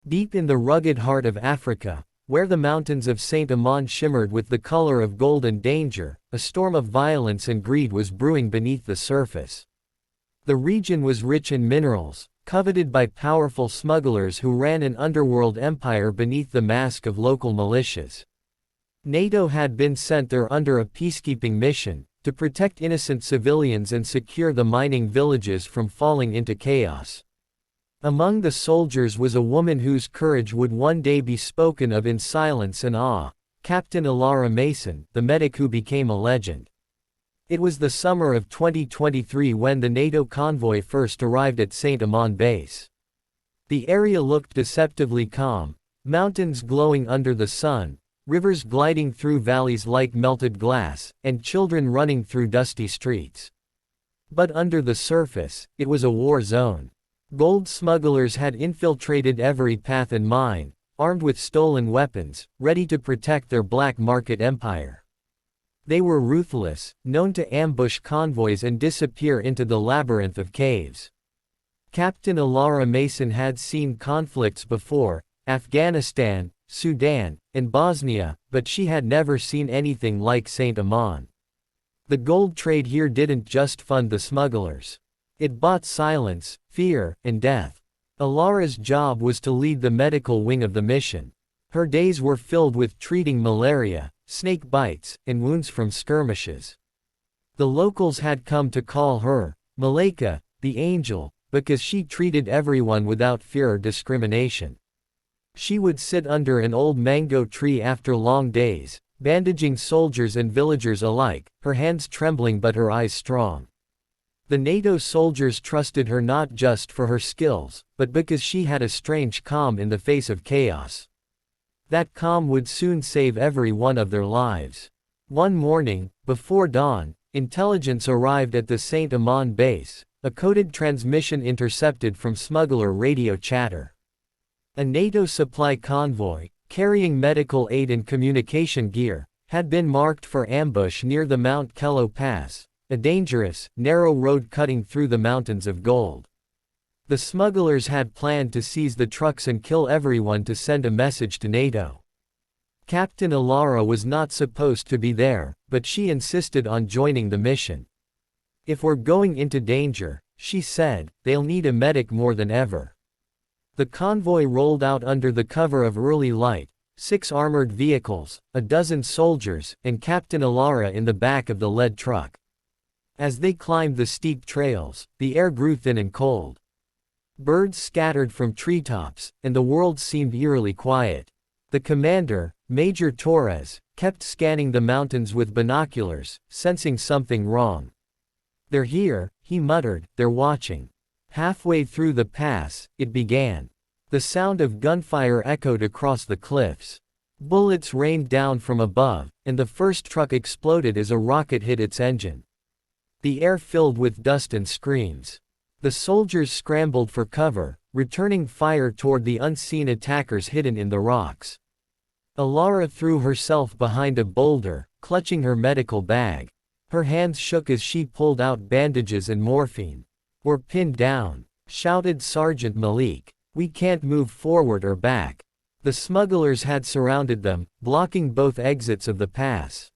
Deep in the rugged heart of Africa, where the mountains of Saint Amand shimmered with the color of gold and danger, a storm of violence and greed was brewing beneath the surface. The region was rich in minerals, coveted by powerful smugglers who ran an underworld empire beneath the mask of local militias. NATO had been sent there under a peacekeeping mission, to protect innocent civilians and secure the mining villages from falling into chaos. Among the soldiers was a woman whose courage would one day be spoken of in silence and awe, Captain Ilara Mason, the medic who became a legend. It was the summer of 2023 when the NATO convoy first arrived at Saint Amand base. The area looked deceptively calm, mountains glowing under the sun, rivers gliding through valleys like melted glass, and children running through dusty streets. But under the surface, it was a war zone. Gold smugglers had infiltrated every path and mine, armed with stolen weapons, ready to protect their black market empire. They were ruthless, known to ambush convoys and disappear into the labyrinth of caves. Captain Ilara Mason had seen conflicts before, Afghanistan, Sudan, and Bosnia, but she had never seen anything like Saint Amand. The gold trade here didn't just fund the smugglers. It bought silence, fear, and death. Ilara's job was to lead the medical wing of the mission. Her days were filled with treating malaria, snake bites, and wounds from skirmishes. The locals had come to call her Malaika, the angel, because she treated everyone without fear or discrimination. She would sit under an old mango tree after long days, bandaging soldiers and villagers alike, her hands trembling but her eyes strong. The NATO soldiers trusted her not just for her skills, but because she had a strange calm in the face of chaos. That calm would soon save every one of their lives. One morning, before dawn, intelligence arrived at the Saint Amand base, a coded transmission intercepted from smuggler radio chatter. A NATO supply convoy, carrying medical aid and communication gear, had been marked for ambush near the Mount Kello Pass, a dangerous, narrow road cutting through the mountains of gold. The smugglers had planned to seize the trucks and kill everyone to send a message to NATO. Captain Ilara was not supposed to be there, but she insisted on joining the mission. "If we're going into danger," she said, "they'll need a medic more than ever." The convoy rolled out under the cover of early light, 6 armored vehicles, a dozen soldiers, and Captain Ilara in the back of the lead truck. As they climbed the steep trails, the air grew thin and cold. Birds scattered from treetops, and the world seemed eerily quiet. The commander, Major Torres, kept scanning the mountains with binoculars, sensing something wrong. "They're here," he muttered, "they're watching." Halfway through the pass, it began. The sound of gunfire echoed across the cliffs. Bullets rained down from above, and the first truck exploded as a rocket hit its engine. The air filled with dust and screams. The soldiers scrambled for cover, returning fire toward the unseen attackers hidden in the rocks. Ilara threw herself behind a boulder, clutching her medical bag. Her hands shook as she pulled out bandages and morphine. "We're pinned down," shouted Sergeant Malik. "We can't move forward or back." The smugglers had surrounded them, blocking both exits of the pass.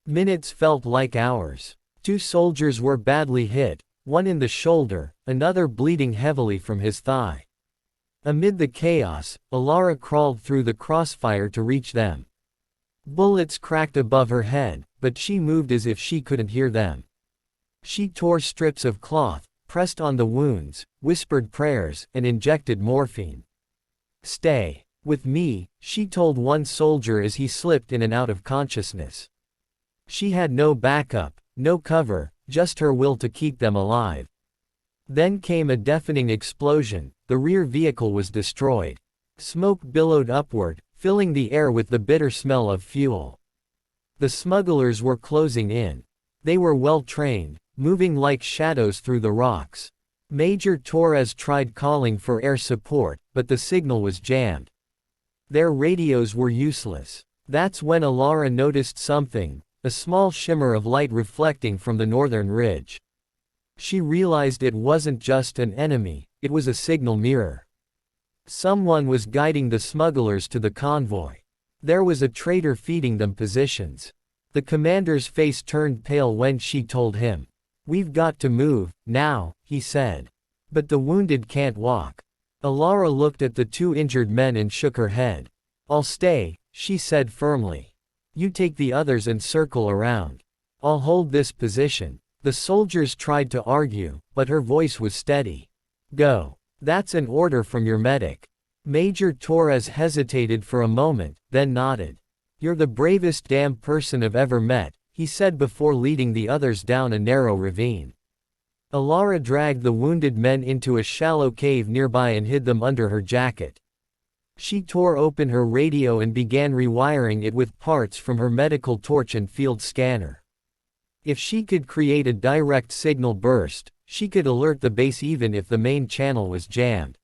Minutes felt like hours. 2 soldiers were badly hit, one in the shoulder, another bleeding heavily from his thigh. Amid the chaos, Ilara crawled through the crossfire to reach them. Bullets cracked above her head, but she moved as if she couldn't hear them. She tore strips of cloth, pressed on the wounds, whispered prayers, and injected morphine. "Stay with me," she told one soldier as he slipped in and out of consciousness. She had no backup, no cover, just her will to keep them alive. Then came a deafening explosion. The rear vehicle was destroyed. Smoke billowed upward, filling the air with the bitter smell of fuel. The smugglers were closing in. They were well trained, moving like shadows through the rocks. Major Torres tried calling for air support, but the signal was jammed. Their radios were useless. That's when Ilara noticed something, a small shimmer of light reflecting from the northern ridge. She realized it wasn't just an enemy, it was a signal mirror. Someone was guiding the smugglers to the convoy. There was a traitor feeding them positions. The commander's face turned pale when she told him. "We've got to move, now," he said. "But the wounded can't walk." Alara looked at the two injured men and shook her head. "I'll stay," she said firmly. "You take the others and circle around. I'll hold this position." The soldiers tried to argue, but her voice was steady. "Go. That's an order from your medic." Major Torres hesitated for a moment, then nodded. "You're the bravest damn person I've ever met," he said before leading the others down a narrow ravine. Alara dragged the wounded men into a shallow cave nearby and hid them under her jacket. She tore open her radio and began rewiring it with parts from her medical torch and field scanner. If she could create a direct signal burst, she could alert the base even if the main channel was jammed.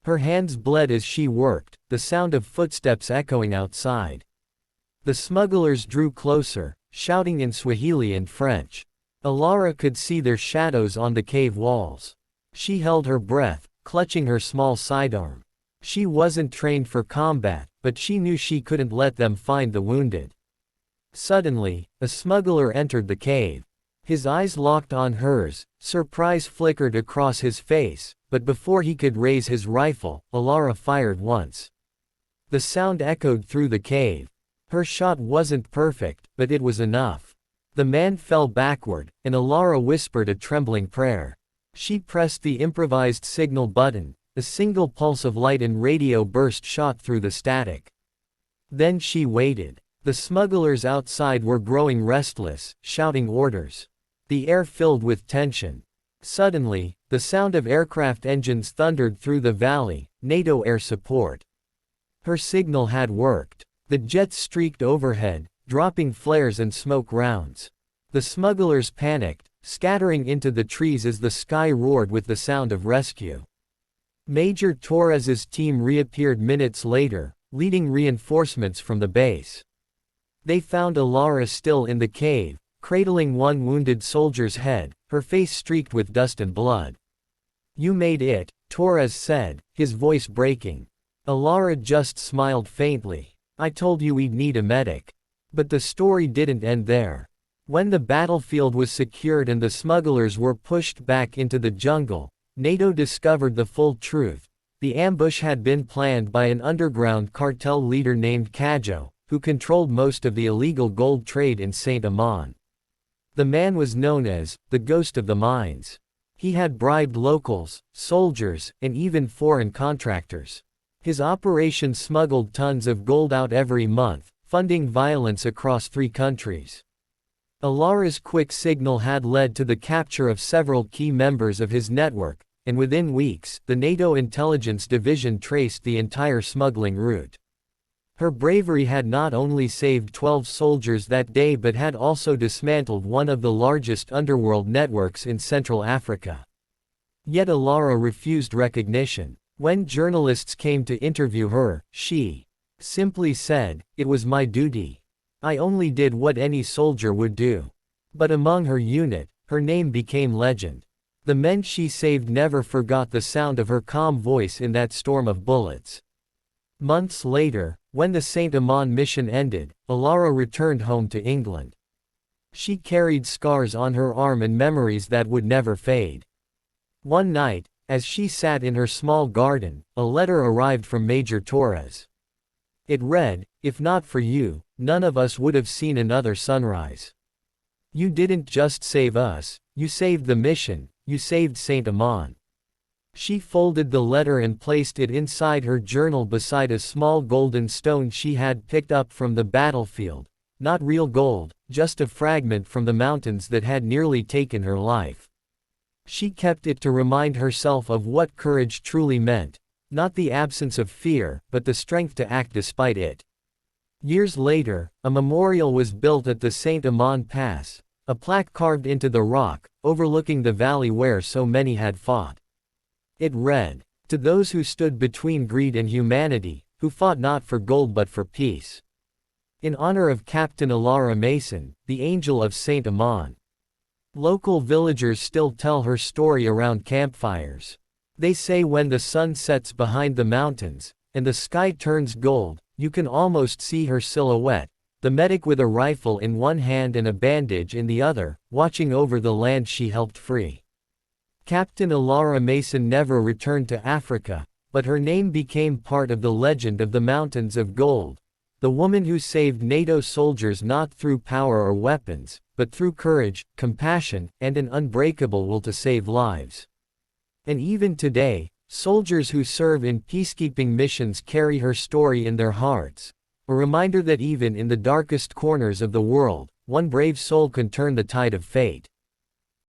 Her hands bled as she worked, the sound of footsteps echoing outside. The smugglers drew closer, shouting in Swahili and French. Alara could see their shadows on the cave walls. She held her breath, clutching her small sidearm. She wasn't trained for combat, but she knew she couldn't let them find the wounded. Suddenly, a smuggler entered the cave. His eyes locked on hers, surprise flickered across his face, but before he could raise his rifle, Alara fired once. The sound echoed through the cave. Her shot wasn't perfect, but it was enough. The man fell backward, and Alara whispered a trembling prayer. She pressed the improvised signal button. A single pulse of light and radio burst shot through the static. Then she waited. The smugglers outside were growing restless, shouting orders. The air filled with tension. Suddenly, the sound of aircraft engines thundered through the valley. NATO air support. Her signal had worked. The jets streaked overhead, dropping flares and smoke rounds. The smugglers panicked, scattering into the trees as the sky roared with the sound of rescue. Major Torres's team reappeared minutes later, leading reinforcements from the base. They found Alara still in the cave, cradling one wounded soldier's head, her face streaked with dust and blood. "You made it," Torres said, his voice breaking. Alara just smiled faintly. "I told you we'd need a medic." But the story didn't end there. When the battlefield was secured and the smugglers were pushed back into the jungle, NATO discovered the full truth. The ambush had been planned by an underground cartel leader named Kajo, who controlled most of the illegal gold trade in Saint-Amand. The man was known as the Ghost of the Mines. He had bribed locals, soldiers, and even foreign contractors. His operation smuggled tons of gold out every month, funding violence across 3 countries. Alara's quick signal had led to the capture of several key members of his network, and within weeks, the NATO intelligence division traced the entire smuggling route. Her bravery had not only saved 12 soldiers that day but had also dismantled one of the largest underworld networks in Central Africa. Yet Alara refused recognition. When journalists came to interview her, she simply said, "It was my duty. I only did what any soldier would do." But among her unit, her name became legend. The men she saved never forgot the sound of her calm voice in that storm of bullets. Months later, when the Saint-Amand mission ended, Alara returned home to England. She carried scars on her arm and memories that would never fade. One night, as she sat in her small garden, a letter arrived from Major Torres. It read, "If not for you, none of us would have seen another sunrise. You didn't just save us, you saved the mission, you saved Saint-Amand." She folded the letter and placed it inside her journal beside a small golden stone she had picked up from the battlefield. Not real gold, just a fragment from the mountains that had nearly taken her life. She kept it to remind herself of what courage truly meant. Not the absence of fear, but the strength to act despite it. Years later, a memorial was built at the Saint-Amand Pass, a plaque carved into the rock, overlooking the valley where so many had fought. It read, "To those who stood between greed and humanity, who fought not for gold but for peace. In honor of Captain Alara Mason, the Angel of Saint-Amand." Local villagers still tell her story around campfires. They say when the sun sets behind the mountains, and the sky turns gold, you can almost see her silhouette, the medic with a rifle in one hand and a bandage in the other, watching over the land she helped free. Captain Ilara Mason never returned to Africa, but her name became part of the legend of the Mountains of Gold, the woman who saved NATO soldiers not through power or weapons, but through courage, compassion, and an unbreakable will to save lives. And even today, soldiers who serve in peacekeeping missions carry her story in their hearts, a reminder that even in the darkest corners of the world, one brave soul can turn the tide of fate.